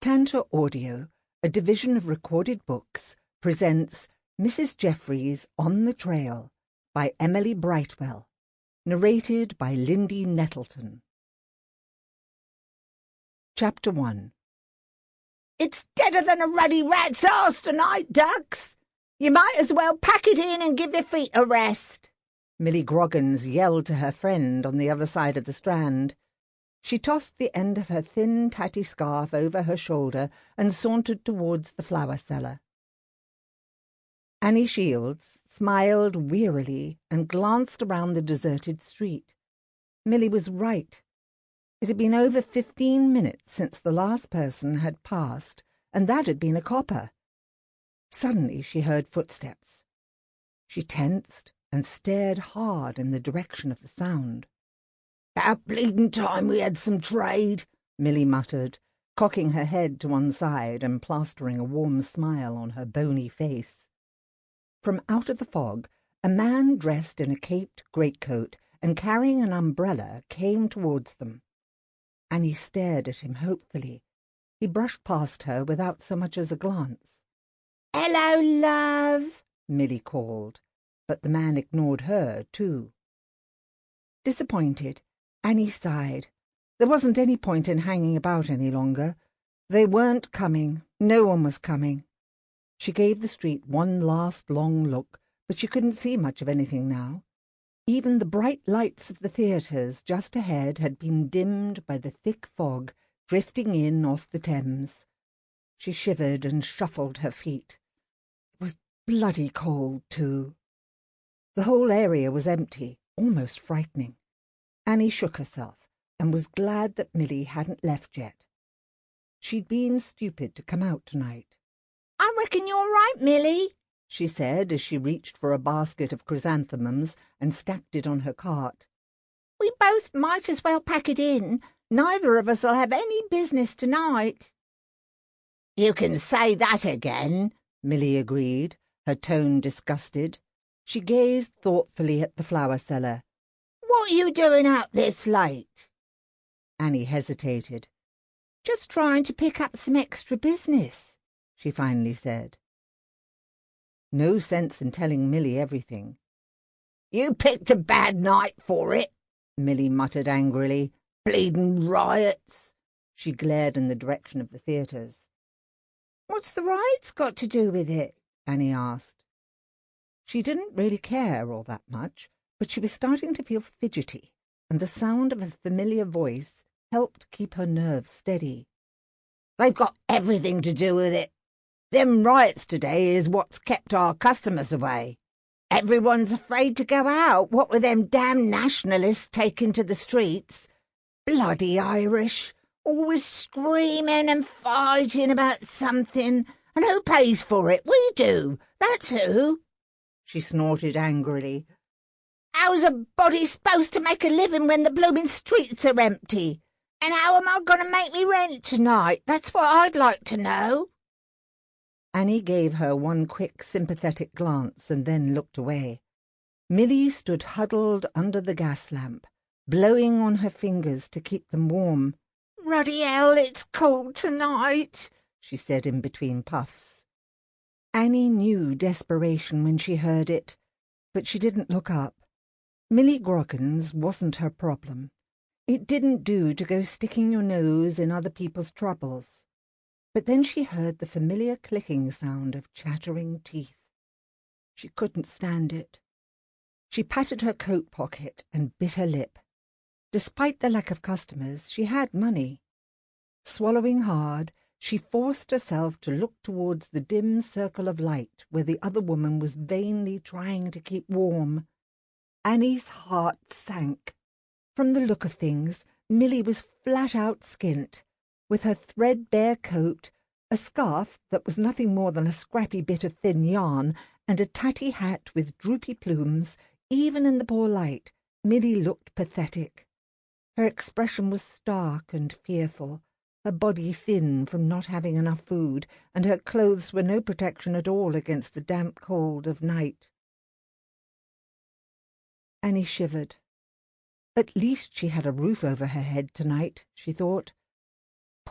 Tantor Audio, a division of Recorded Books, presents Mrs. Jeffries on the Trail by Emily Brightwell, narrated by Lindy Nettleton. Chapter 1. It's deader than a ruddy rat's arse tonight, ducks. You might as well pack it in and give your feet a rest. Milly Groggins yelled to her friend on the other side of the Strand. She tossed the end of her thin, tatty scarf over her shoulder and sauntered towards the flower cellar. Annie Shields smiled wearily and glanced around the deserted street. Milly was right. It had been over 15 minutes since the last person had passed, and that had been a copper. Suddenly she heard footsteps. She tensed and stared hard in the direction of the sound. "About bleeding time we had some trade," Milly muttered, cocking her head to one side and plastering a warm smile on her bony face. From out of the fog, a man dressed in a caped greatcoat and carrying an umbrella came towards them. Annie stared at him hopefully. He brushed past her without so much as a glance. "Hello, love," Milly called, but the man ignored her too. Disappointed, Annie sighed. There wasn't any point in hanging about any longer. They weren't coming. No one was coming. She gave the street one last long look, but she couldn't see much of anything now. Even the bright lights of the theatres just ahead had been dimmed by the thick fog drifting in off the Thames. She shivered and shuffled her feet. It was bloody cold, too. The whole area was empty, almost frightening. Annie shook herself and was glad that Milly hadn't left yet. She'd been stupid to come out tonight. "I reckon you're right, Milly," she said as she reached for a basket of chrysanthemums and stacked it on her cart. "We both might as well pack it in. Neither of us'll have any business tonight." "You can say that again," Milly agreed, her tone disgusted. She gazed thoughtfully at the flower cellar. "What are you doing out this late?" Annie hesitated. "Just trying to pick up some extra business," she finally said. No sense in telling Milly everything. "You picked a bad night for it," Milly muttered angrily. "Bleeding riots." She glared in the direction of the theatres. "What's the riots got to do with it?" Annie asked. She didn't really care all that much, but she was starting to feel fidgety, and the sound of a familiar voice helped keep her nerves steady. "They've got everything to do with it. Them riots today is what's kept our customers away. Everyone's afraid to go out, what with them damn nationalists taking to the streets. Bloody Irish, always screaming and fighting about something. And who pays for it? We do, that's who." She snorted angrily. "How's a body supposed to make a living when the blooming streets are empty? And how am I going to make me rent tonight? That's what I'd like to know." Annie gave her one quick, sympathetic glance and then looked away. Milly stood huddled under the gas lamp, blowing on her fingers to keep them warm. "Ruddy hell, it's cold tonight," she said in between puffs. Annie knew desperation when she heard it, but she didn't look up. Milly Groggins wasn't her problem. It didn't do to go sticking your nose in other people's troubles. But then she heard the familiar clicking sound of chattering teeth. She couldn't stand it. She patted her coat pocket and bit her lip. Despite the lack of customers, she had money. Swallowing hard, she forced herself to look towards the dim circle of light where the other woman was vainly trying to keep warm. Annie's heart sank. From the look of things, Milly was flat-out skint, with her threadbare coat, a scarf that was nothing more than a scrappy bit of thin yarn, and a tatty hat with droopy plumes. Even in the poor light, Milly looked pathetic. Her expression was stark and fearful, her body thin from not having enough food, and her clothes were no protection at all against the damp cold of night. Annie shivered. At least she had a roof over her head tonight, she thought.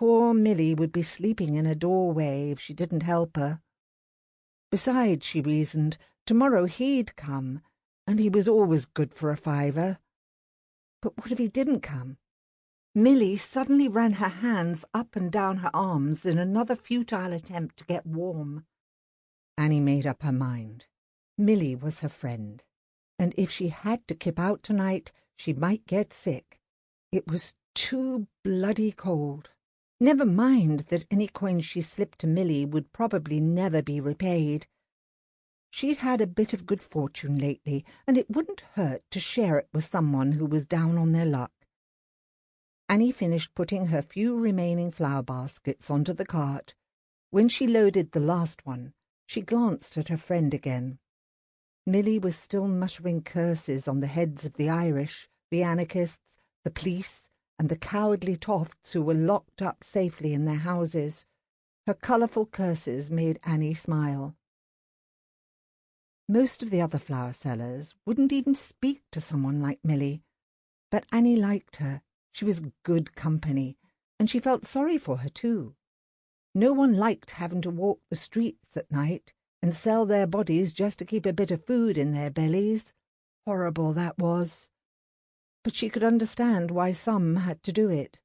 poor Milly would be sleeping in a doorway if she didn't help her. Besides, she reasoned, tomorrow he'd come, and he was always good for a fiver. But what if he didn't come? Milly suddenly ran her hands up and down her arms in another futile attempt to get warm. Annie made up her mind. Milly was her friend, and if she had to kip out tonight, she might get sick. It was too bloody cold. Never mind that any coin she slipped to Milly would probably never be repaid. She'd had a bit of good fortune lately, and it wouldn't hurt to share it with someone who was down on their luck. Annie finished putting her few remaining flower baskets onto the cart. When she loaded the last one, she glanced at her friend again. Milly was still muttering curses on the heads of the Irish, the anarchists, the police, and the cowardly toffs who were locked up safely in their houses. Her colourful curses made Annie smile. Most of the other flower sellers wouldn't even speak to someone like Milly, but Annie liked her. She was good company, and she felt sorry for her too. No one liked having to walk the streets at night and sell their bodies just to keep a bit of food in their bellies. Horrible that was. But she could understand why some had to do it.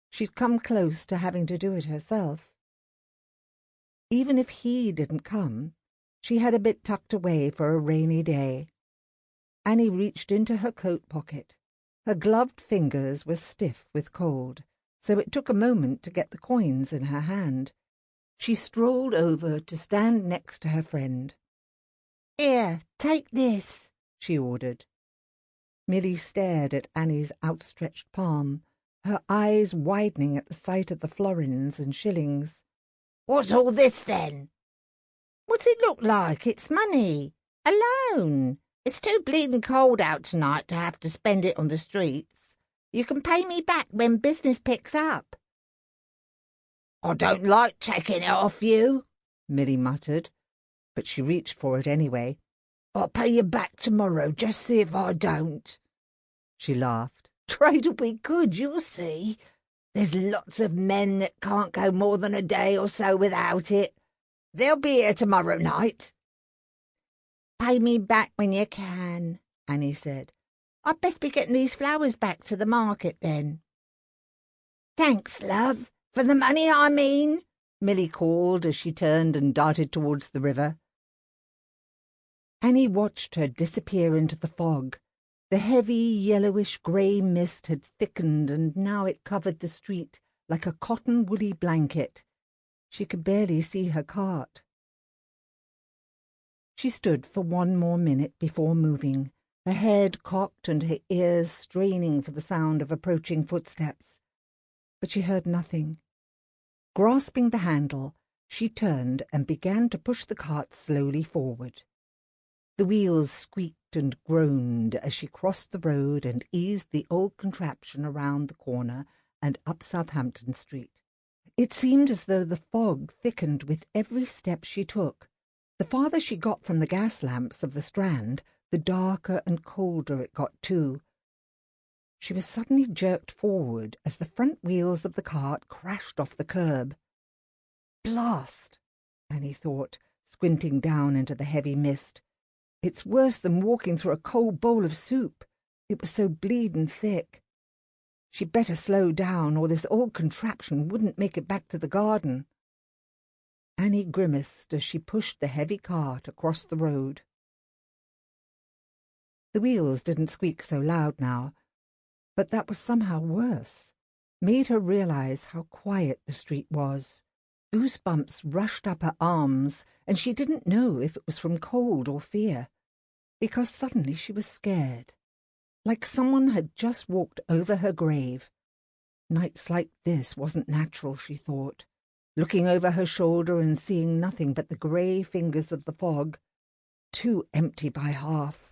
She'd come close to having to do it herself. Even if he didn't come, she had a bit tucked away for a rainy day. Annie reached into her coat pocket. Her gloved fingers were stiff with cold, so it took a moment to get the coins in her hand. She strolled over to stand next to her friend. "Here, take this," she ordered. Milly stared at Annie's outstretched palm, her eyes widening at the sight of the florins and shillings. "What's all this, then?" "What's it look like? It's money. A loan. It's too bleeding cold out tonight to have to spend it on the streets. You can pay me back when business picks up." "I don't like taking it off you," Milly muttered, but she reached for it anyway. "I'll pay you back tomorrow, just see if I don't." She laughed. "Trade'll be good, you'll see. There's lots of men that can't go more than a day or so without it. They'll be here tomorrow night." "Pay me back when you can," Annie said. "I'd best be getting these flowers back to the market then." "Thanks, love. For the money, I mean," Milly called as she turned and darted towards the river. Annie watched her disappear into the fog. The heavy yellowish-grey mist had thickened, and now it covered the street like a cotton-woolly blanket. She could barely see her cart. She stood for one more minute before moving, her head cocked and her ears straining for the sound of approaching footsteps. But she heard nothing. Grasping the handle, she turned and began to push the cart slowly forward. The wheels squeaked and groaned as she crossed the road and eased the old contraption around the corner and up Southampton Street. It seemed as though the fog thickened with every step she took. The farther she got from the gas lamps of the Strand, the darker and colder it got too. She was suddenly jerked forward as the front wheels of the cart crashed off the curb. "Blast!" Annie thought, squinting down into the heavy mist. "It's worse than walking through a cold bowl of soup. It was so bleedin' thick. She'd better slow down, or this old contraption wouldn't make it back to the garden." Annie grimaced as she pushed the heavy cart across the road. The wheels didn't squeak so loud now, but that was somehow worse, made her realize how quiet the street was. Goosebumps rushed up her arms, and she didn't know if it was from cold or fear, because suddenly she was scared, like someone had just walked over her grave. Nights like this wasn't natural, she thought, looking over her shoulder and seeing nothing but the grey fingers of the fog, too empty by half.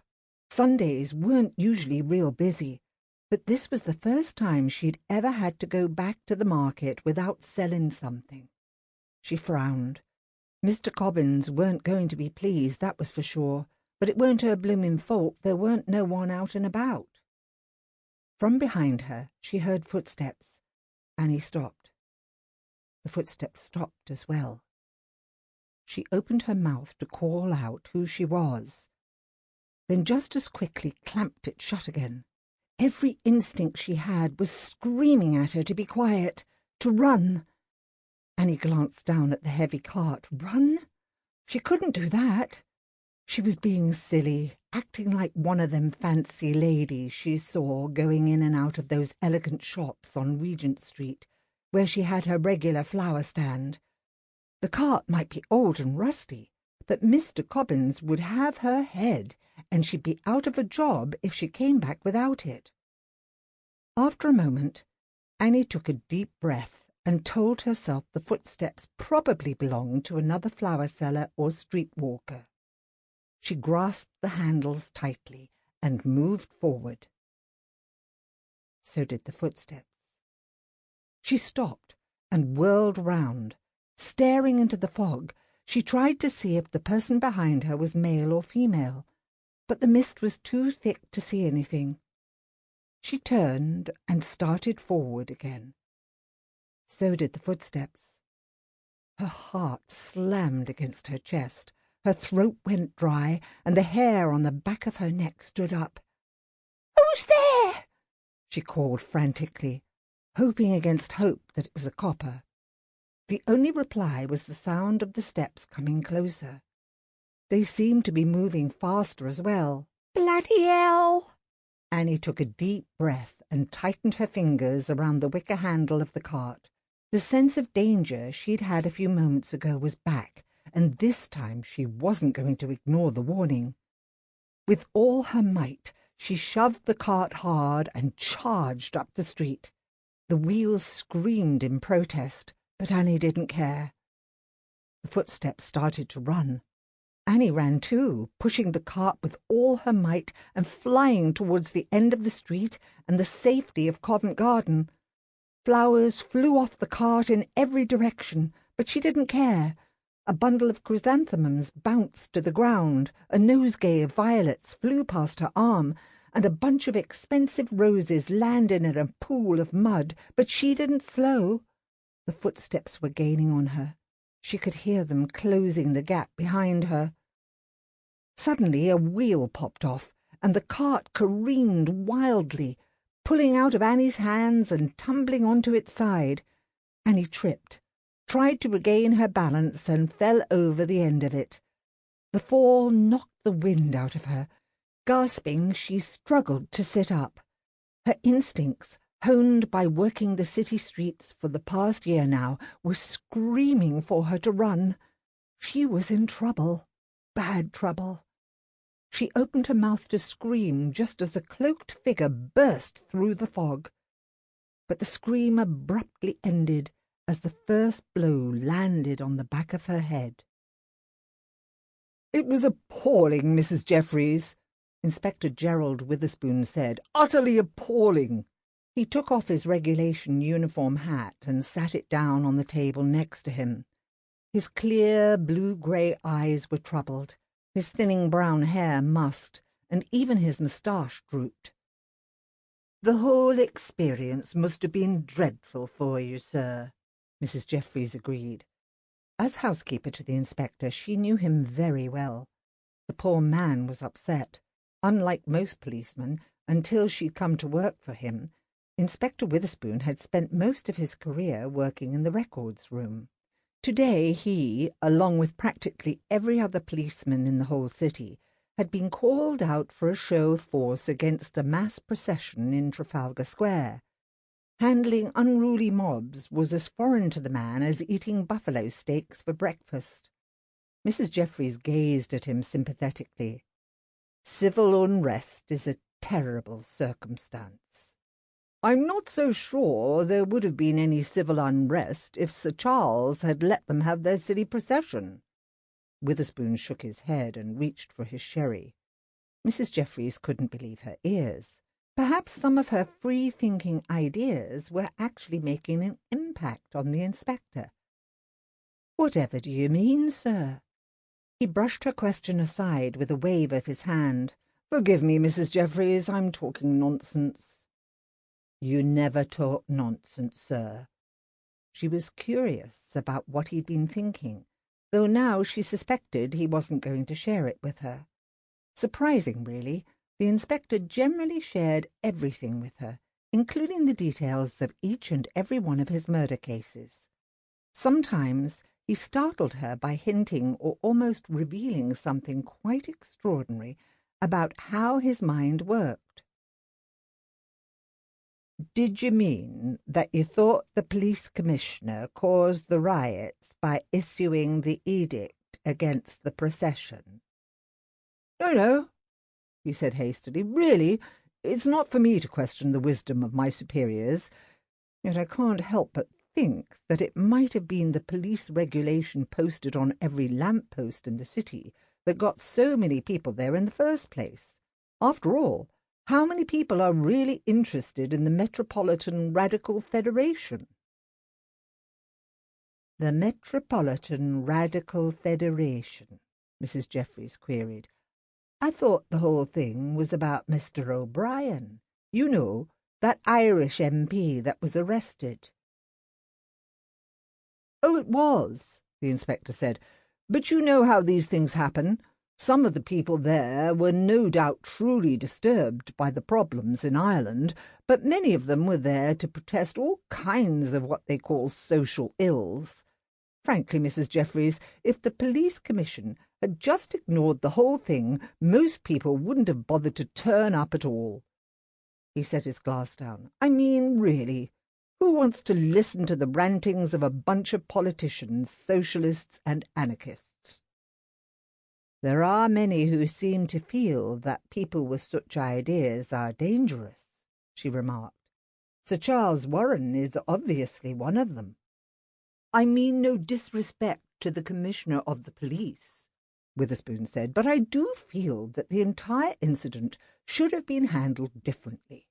Sundays weren't usually real busy, but this was the first time she'd ever had to go back to the market without selling something. She frowned. Mr. Cobbins weren't going to be pleased, that was for sure, but it weren't her bloomin' fault there weren't no one out and about. From behind her she heard footsteps. Annie stopped. The footsteps stopped as well. She opened her mouth to call out who she was, then just as quickly clamped it shut again. Every instinct she had was screaming at her to be quiet, to run. Annie glanced down at the heavy cart. Run? She couldn't do that. She was being silly, acting like one of them fancy ladies she saw going in and out of those elegant shops on Regent Street, where she had her regular flower stand. The cart might be old and rusty, but Mr. Cobbins would have her head, and she'd be out of a job if she came back without it. After a moment, Annie took a deep breath and told herself the footsteps probably belonged to another flower seller or street walker. She grasped the handles tightly and moved forward. So did the footsteps. She stopped and whirled round. Staring into the fog, she tried to see if the person behind her was male or female, but the mist was too thick to see anything. She turned and started forward again. So did the footsteps. Her heart slammed against her chest, her throat went dry, and the hair on the back of her neck stood up. "Who's there?" she called frantically, hoping against hope that it was a copper. The only reply was the sound of the steps coming closer. They seemed to be moving faster as well. "Bloody hell!" Annie took a deep breath and tightened her fingers around the wicker handle of the cart. The sense of danger she'd had a few moments ago was back, and this time she wasn't going to ignore the warning. With all her might, she shoved the cart hard and charged up the street. The wheels screamed in protest, but Annie didn't care. The footsteps started to run. Annie ran too, pushing the cart with all her might and flying towards the end of the street and the safety of Covent Garden. Flowers flew off the cart in every direction, but she didn't care. A bundle of chrysanthemums bounced to the ground, a nosegay of violets flew past her arm, and a bunch of expensive roses landed in a pool of mud, but she didn't slow. The footsteps were gaining on her. She could hear them closing the gap behind her. Suddenly a wheel popped off, and the cart careened wildly, pulling out of Annie's hands and tumbling onto its side. Annie tripped, tried to regain her balance, and fell over the end of it. The fall knocked the wind out of her. Gasping, she struggled to sit up. Her instincts, honed by working the city streets for the past year now, were screaming for her to run. She was in trouble, bad trouble. She opened her mouth to scream just as a cloaked figure burst through the fog. But the scream abruptly ended as the first blow landed on the back of her head. "It was appalling, Mrs. Jeffries," Inspector Gerald Witherspoon said. "Utterly appalling." He took off his regulation uniform hat and sat it down on the table next to him. His clear blue-grey eyes were troubled, his thinning brown hair mussed, and even his moustache drooped. "The whole experience must have been dreadful for you, sir," Mrs. Jeffries agreed. As housekeeper to the inspector, she knew him very well. The poor man was upset. Unlike most policemen, until she'd come to work for him, Inspector Witherspoon had spent most of his career working in the records room. Today he, along with practically every other policeman in the whole city, had been called out for a show of force against a mass procession in Trafalgar Square. Handling unruly mobs was as foreign to the man as eating buffalo steaks for breakfast. Mrs. Jeffries gazed at him sympathetically. "Civil unrest is a terrible circumstance. I'm not so sure there would have been any civil unrest if Sir Charles had let them have their silly procession." Witherspoon shook his head and reached for his sherry. Mrs. Jeffries couldn't believe her ears. Perhaps some of her free-thinking ideas were actually making an impact on the inspector. "Whatever do you mean, sir?" He brushed her question aside with a wave of his hand. "Forgive me, Mrs. Jeffries, I'm talking nonsense." "You never talk nonsense, sir." She was curious about what he'd been thinking, though now she suspected he wasn't going to share it with her. Surprising, really, the inspector generally shared everything with her, including the details of each and every one of his murder cases. Sometimes he startled her by hinting or almost revealing something quite extraordinary about how his mind worked. "Did you mean that you thought the police commissioner caused the riots by issuing the edict against the procession?" No, he said hastily. "Really, it's not for me to question the wisdom of my superiors. Yet I can't help but think that it might have been the police regulation posted on every lamp-post in the city that got so many people there in the first place. After all, how many people are really interested in the Metropolitan Radical Federation?" "The Metropolitan Radical Federation?" Mrs. Jeffries queried. "I thought the whole thing was about Mr. O'Brien. You know, that Irish MP that was arrested." "Oh, it was," the inspector said. "But you know how these things happen. Some of the people there were no doubt truly disturbed by the problems in Ireland, but many of them were there to protest all kinds of what they call social ills. Frankly, Mrs. Jeffries, if the police commission had just ignored the whole thing, most people wouldn't have bothered to turn up at all." He set his glass down. "I mean, really, who wants to listen to the rantings of a bunch of politicians, socialists and anarchists?" "There are many who seem to feel that people with such ideas are dangerous," she remarked. "Sir Charles Warren is obviously one of them." "I mean no disrespect to the commissioner of the police," Witherspoon said, "but I do feel that the entire incident should have been handled differently.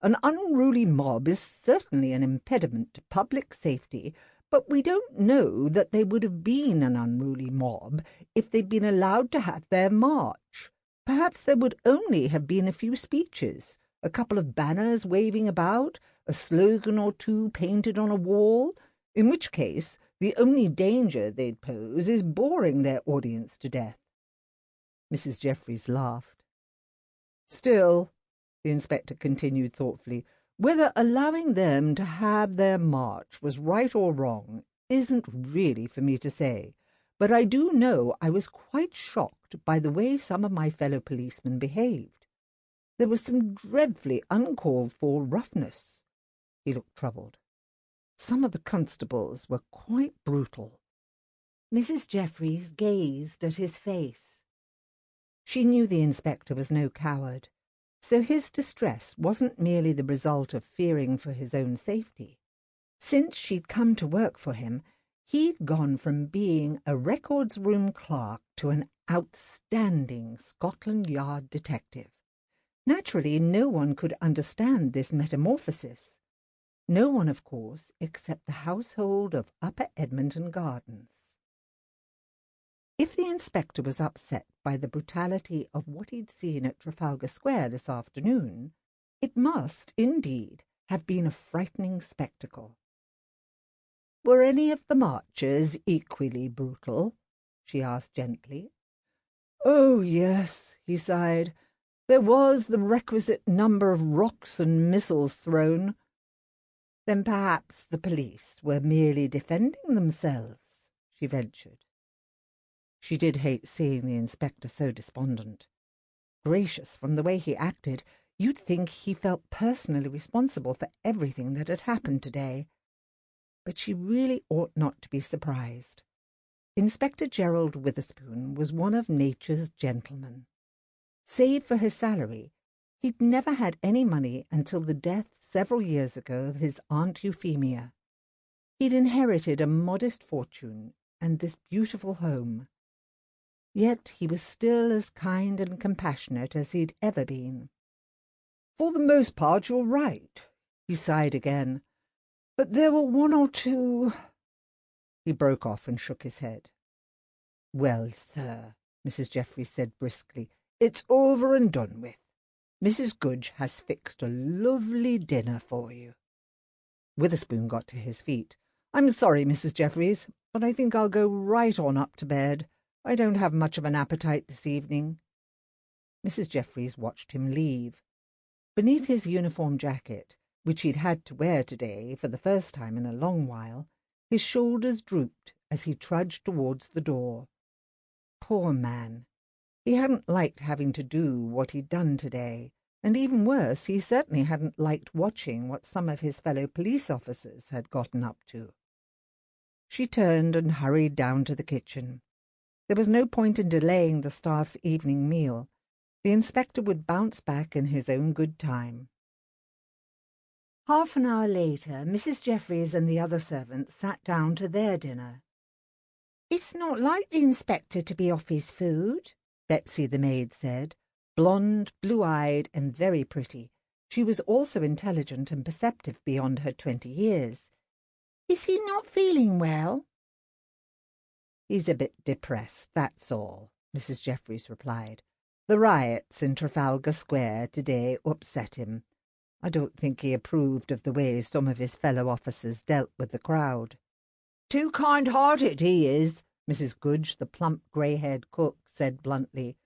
An unruly mob is certainly an impediment to public safety, but we don't know that they would have been an unruly mob if they'd been allowed to have their march. Perhaps there would only have been a few speeches, a couple of banners waving about, a slogan or two painted on a wall, in which case the only danger they'd pose is boring their audience to death." Mrs. Jeffries laughed. "Still," the inspector continued thoughtfully, "whether allowing them to have their march was right or wrong isn't really for me to say, but I do know I was quite shocked by the way some of my fellow policemen behaved. There was some dreadfully uncalled-for roughness." He looked troubled. "Some of the constables were quite brutal." Mrs. Jeffries gazed at his face. She knew the inspector was no coward, so his distress wasn't merely the result of fearing for his own safety. Since she'd come to work for him, he'd gone from being a records room clerk to an outstanding Scotland Yard detective. Naturally, no one could understand this metamorphosis. No one, of course, except the household of Upper Edmonton Gardens. If the inspector was upset by the brutality of what he'd seen at Trafalgar Square this afternoon, it must, indeed, have been a frightening spectacle. "Were any of the marchers equally brutal?" she asked gently. "Oh, yes," he sighed. "There was the requisite number of rocks and missiles thrown." "Then perhaps the police were merely defending themselves," she ventured. She did hate seeing the inspector so despondent. Gracious, from the way he acted, you'd think he felt personally responsible for everything that had happened today. But she really ought not to be surprised. Inspector Gerald Witherspoon was one of nature's gentlemen. Save for his salary, he'd never had any money until the death several years ago of his Aunt Euphemia. He'd inherited a modest fortune and this beautiful home. Yet he was still as kind and compassionate as he'd ever been. "For the most part, you're right," he sighed again. "But there were one or two—" He broke off and shook his head. "Well, sir," Mrs. Jeffries said briskly, "it's over and done with. Mrs. Goodge has fixed a lovely dinner for you." Witherspoon got to his feet. "I'm sorry, Mrs. Jeffries, but I think I'll go right on up to bed. I don't have much of an appetite this evening." Mrs. Jeffries watched him leave. Beneath his uniform jacket, which he'd had to wear today for the first time in a long while, his shoulders drooped as he trudged towards the door. Poor man! He hadn't liked having to do what he'd done today, and even worse, he certainly hadn't liked watching what some of his fellow police officers had gotten up to. She turned and hurried down to the kitchen. There was no point in delaying the staff's evening meal. The inspector would bounce back in his own good time. Half an hour later, Mrs. Jeffries and the other servants sat down to their dinner. "It's not like the inspector to be off his food," Betsy the maid said, blonde, blue-eyed, and very pretty. She was also intelligent and perceptive beyond her 20 years. "Is he not feeling well?" "He's a bit depressed, that's all," Mrs. Jeffries replied. "The riots in Trafalgar Square today upset him. I don't think he approved of the way some of his fellow officers dealt with the crowd." "Too kind-hearted, he is," Mrs. Goodge, the plump, grey-haired cook, said bluntly.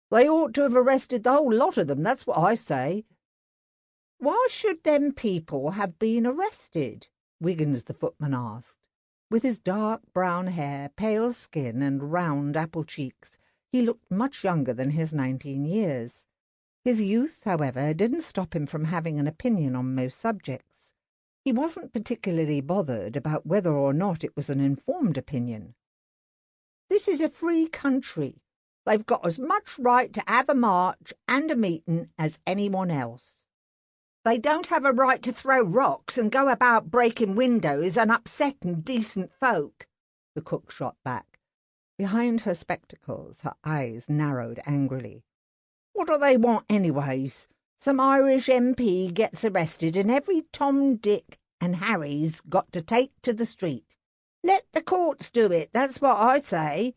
"They ought to have arrested the whole lot of them, that's what I say." "Why should them people have been arrested?" Wiggins the footman asked. With his dark brown hair, pale skin, and round apple cheeks, he looked much younger than his 19 years. His youth, however, didn't stop him from having an opinion on most subjects. He wasn't particularly bothered about whether or not it was an informed opinion. "This is a free country. They've got as much right to have a march and a meeting as anyone else. They don't have a right to throw rocks and go about breaking windows and upsetting decent folk," the cook shot back. Behind her spectacles, her eyes narrowed angrily. "What do they want anyways? Some Irish MP gets arrested and every Tom, Dick and Harry's got to take to the street. Let the courts do it, that's what I say."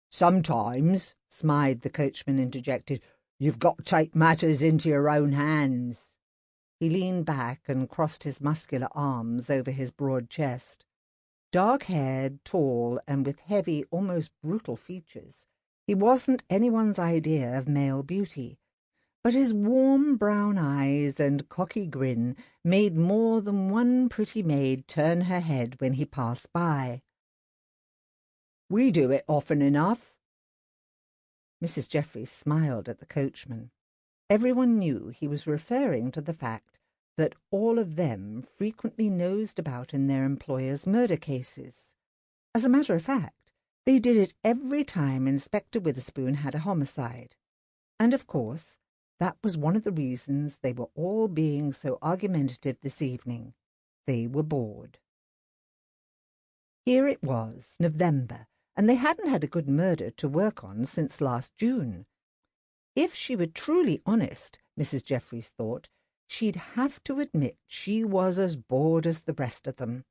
"Sometimes," Smythe the coachman interjected, "you've got to take matters into your own hands." He leaned back and crossed his muscular arms over his broad chest. Dark-haired, tall, and with heavy, almost brutal features, he wasn't anyone's idea of male beauty, but his warm brown eyes and cocky grin made more than one pretty maid turn her head when he passed by. "We do it often enough." Mrs. Jeffries smiled at the coachman. Everyone knew he was referring to the fact that all of them frequently nosed about in their employers' murder cases. As a matter of fact, they did it every time Inspector Witherspoon had a homicide. And, of course, that was one of the reasons they were all being so argumentative this evening. They were bored. Here it was, November, and they hadn't had a good murder to work on since last June. If she were truly honest, Mrs. Jeffries thought, she'd have to admit she was as bored as the rest of them.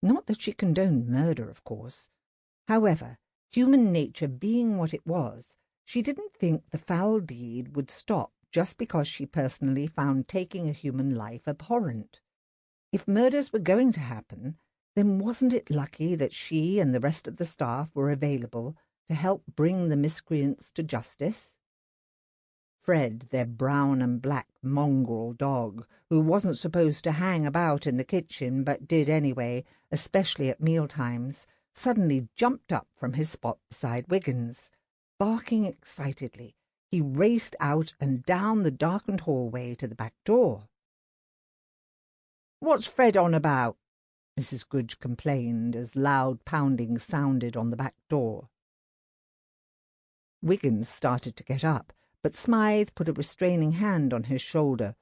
Not that she condoned murder, of course. However, human nature being what it was, she didn't think the foul deed would stop just because she personally found taking a human life abhorrent. If murders were going to happen, then wasn't it lucky that she and the rest of the staff were available to help bring the miscreants to justice? Fred, their brown and black mongrel dog, who wasn't supposed to hang about in the kitchen but did anyway, especially at mealtimes, suddenly jumped up from his spot beside Wiggins. Barking excitedly, he raced out and down the darkened hallway to the back door. "What's Fred on about?" Mrs. Goodge complained as loud pounding sounded on the back door. Wiggins started to get up, but Smythe put a restraining hand on his shoulder.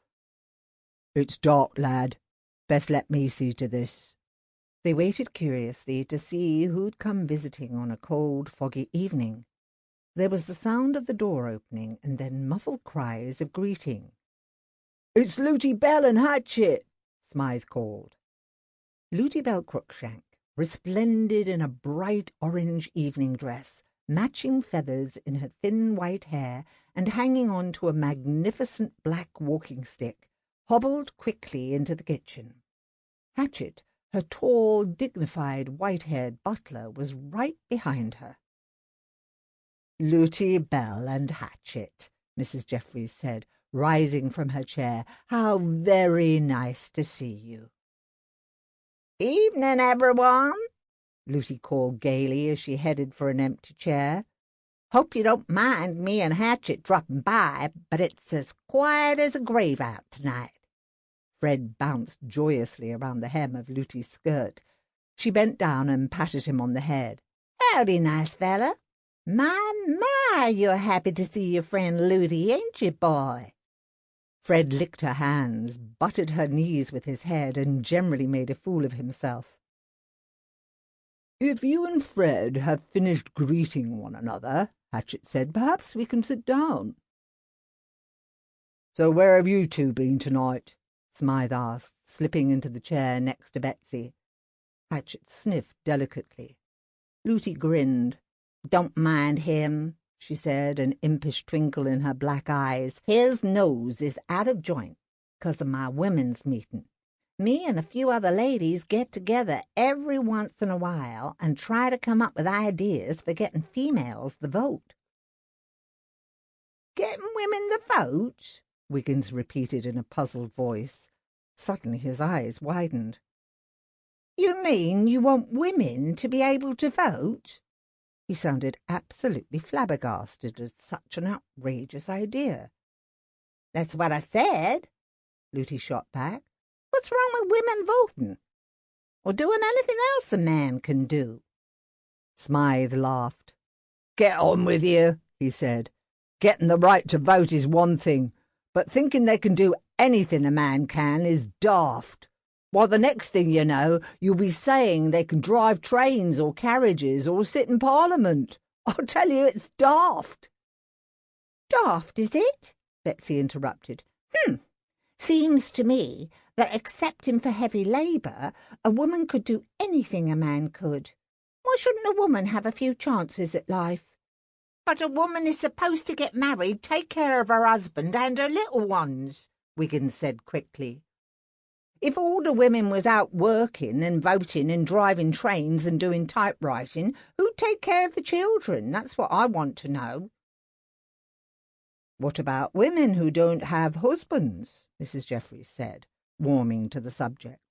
"It's dark, lad. Best let me see to this." They waited curiously to see who'd come visiting on a cold, foggy evening. There was the sound of the door opening and then muffled cries of greeting. "It's Looty Bell and Hatchet," Smythe called. Looty Bell Crookshank, resplendent in a bright orange evening dress, matching feathers in her thin white hair and hanging on to a magnificent black walking stick, hobbled quickly into the kitchen. Hatchet, Her tall, dignified, white-haired butler was right behind her. "Looty, Bell and Hatchet," Mrs. Jeffries said, rising from her chair. "How very nice to see you." "Evening, everyone," Looty called gaily as she headed for an empty chair. "Hope you don't mind me and Hatchet dropping by, but it's as quiet as a grave out tonight." Fred bounced joyously around the hem of Looty's skirt. She bent down and patted him on the head. "Howdy, nice fella. My, you're happy to see your friend Looty, ain't you, boy?" Fred licked her hands, butted her knees with his head, and generally made a fool of himself. "If you and Fred have finished greeting one another," Hatchet said, "perhaps we can sit down." "So where have you two been tonight?" Smythe asked, slipping into the chair next to Betsy. Hatchet sniffed delicately. Looty grinned. "Don't mind him," she said, an impish twinkle in her black eyes. "His nose is out of joint 'cause of my women's meeting. Me and a few other ladies get together every once in a while and try to come up with ideas for getting females the vote." "Getting women the vote?" Wiggins repeated in a puzzled voice. Suddenly his eyes widened. "You mean you want women to be able to vote?" He sounded absolutely flabbergasted at such an outrageous idea. "That's what I said," Looty shot back. "What's wrong with women voting? Or doing anything else a man can do?" Smythe laughed. "Get on with you," he said. "Getting the right to vote is one thing, but thinking they can do anything a man can is daft. Why, the next thing you know, you'll be saying they can drive trains or carriages or sit in Parliament. I'll tell you, it's daft." "Daft, is it?" Betsy interrupted. Seems to me that excepting for heavy labour, a woman could do anything a man could. Why shouldn't a woman have a few chances at life?" "But a woman is supposed to get married, take care of her husband and her little ones," Wiggins said quickly. "If all the women was out working and voting and driving trains and doing typewriting, who'd take care of the children? That's what I want to know." "What about women who don't have husbands?" Mrs. Jeffries said, warming to the subject.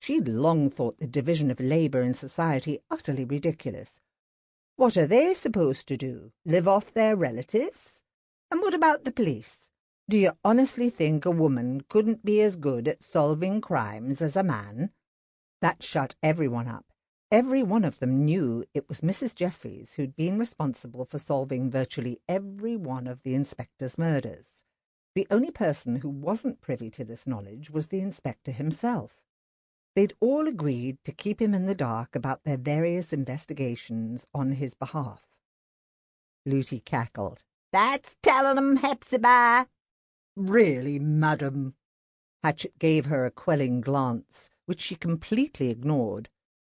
She'd long thought the division of labour in society utterly ridiculous. What are they supposed to do? Live off their relatives? And what about the police? Do you honestly think a woman couldn't be as good at solving crimes as a man? That shut everyone up. Every one of them knew it was Mrs. Jeffries who'd been responsible for solving virtually every one of the inspector's murders. The only person who wasn't privy to this knowledge was the inspector himself. They'd all agreed to keep him in the dark about their various investigations on his behalf. Looty cackled. "That's telling 'em, Hepzibah." "Really, madam?" Hatchet gave her a quelling glance, which she completely ignored.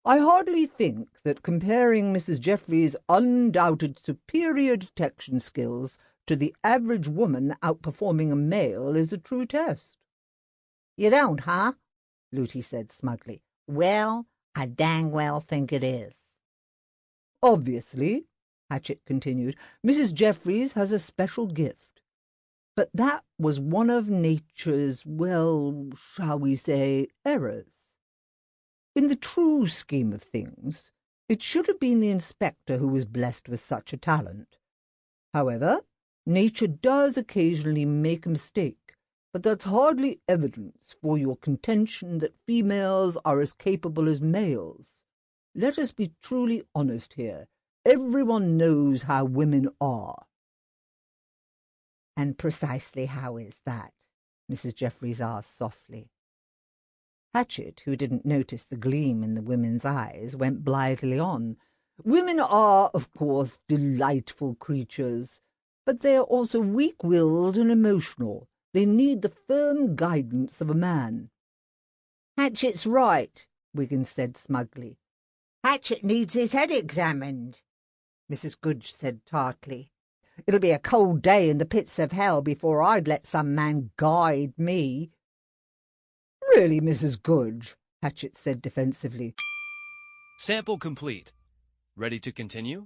"I hardly think that comparing Mrs. Jeffries' undoubted superior detection skills to the average woman outperforming a male is a true test." "You don't, huh?" Looty said smugly. "Well, I dang well think it is." "Obviously," Hatchet continued, "Mrs. Jeffries has a special gift. But that was one of nature's, well, shall we say, errors. In the true scheme of things, it should have been the inspector who was blessed with such a talent. However, nature does occasionally make a mistake, but that's hardly evidence for your contention that females are as capable as males. Let us be truly honest here. Everyone knows how women are." "And precisely how is that?" Mrs. Jeffries asked softly. Hatchet, who didn't notice the gleam in the women's eyes, went blithely on. "Women are, of course, delightful creatures, but they are also weak-willed and emotional. They need the firm guidance of a man." "Hatchet's right," Wiggins said smugly. "Hatchet needs his head examined," Mrs. Goodge said tartly. "It'll be a cold day in the pits of hell before I'd let some man guide me." "Really, Mrs. Goodge," Hatchett said defensively. Sample complete. Ready to continue?